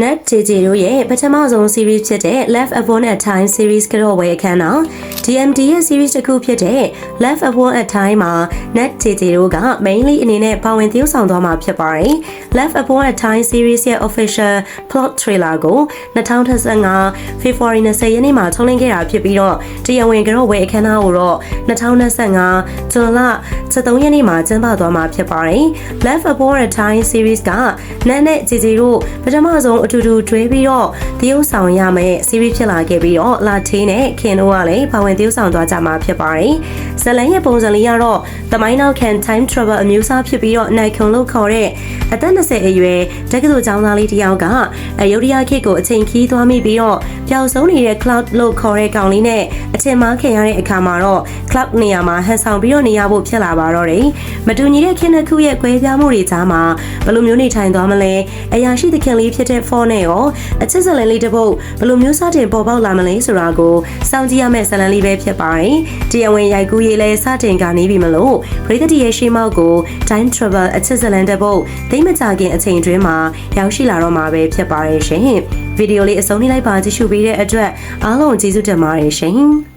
Net JJ တို့ရဲ့ပထမဆုံး series ဖြစ်တဲ့ Left Upon a Time series ကတော့ဝယ်အခမ်းတော့ DMD ရဲ့ series တစ်ခုဖြစ်တဲ့ Left Upon a Time မှာ Net JJ တို့က mainly အနေနဲ့ပါဝင်သရုပ်ဆောင်သွားမှာဖြစ်ပါတယ်။ Left Upon a Time series ရဲ့ official plot trailer ကို2025 February 20ရက်နေ့မှာထုတ်လွှင့်ခဲ့တာဖြစ်ပြီးတော့တရားဝင်ကတော့ဝယ်အခမ်းအနားကိုတော့2025 ဇွန်လ23ရက်နေ့မှာကျင်းပသွားမှာဖြစ်ပါတယ်။ Left Upon a Time series က Net နဲ့ JJ တို့ပထမဆုံးအတူတူတွဲပြီးတော့သရုပ်ဆောင်ရမယ့် series ဖြစ်လာခဲ့ပြီးတော့လာထေးနဲ့ခင်တို့ကလည်းပါဝင်သရုပ်ဆောင်သွားကြမှာဖြစ်ပါတယ်။ဇလန်ရဲ့ပုံစံလေးကတော့သမိုင်းနောက်ခံ time travel အမျိုးအစားဖြစ်ပြီးတော့နိုင်ခွန်လို့ခေါ်တဲ့အသက်20အရွယ်တက္ကသိုလ်ကျောင်းသားလေးတစ်ယောက်ကရုတ်တရက်ခေတ်ကိုအချိန်ခီးသွားမိပြီးတော့ပျောက်ဆုံးနေတဲ့ Cloud လို့ခေါ်တဲ့ကောင်လေးနဲ့အထင်မှားခင်ရတဲ့အခါမှာတော့ Cloud နေရာမှာဟန်ဆောင်ပြီးတော့နေရဖို့ဖြစ်လာပါတော့တယ်။မတူညီတဲ့ခေတ်နှစ်ခုရဲ့ကွဲပြားမှုတွေကြားမှာဘယ်လိုမျိုးနေထိုင်သွားမလဲအရာရှိသခင်လေးဖြစ်တဲ့ Four နဲ့ရောအချစ်ဇလန်လေးတစ်ပုတ်ဘယ်လိုမျိုးစတင်ပေါ်ပေါက်လာမလဲဆိုတာကိုစောင့်ကြည့်ရမယ့်ဇလန်လေးပဲဖြစ်ပါတယ်။တရားဝင်ရိုက်ကူးရေးလဲစတင်ကနေပြီမလို့ပရိသတ်ရဲ့ရှေးမောက်ကို time travel အချစ်ဇလန်တစ်ပုတ်သိမကြခင်အချိန်တွင်းမှာရောက်ရှိလာတော့မှာပဲဖြစ်ပါတယ်ရှင်။ဗီဒီယိုလေးအဆုံးထိလိုက်ပါကြည့်ရှုပေးတဲ့အတွက်အားလုံးကျေးဇူးတင်ပါတယ်ရှင်။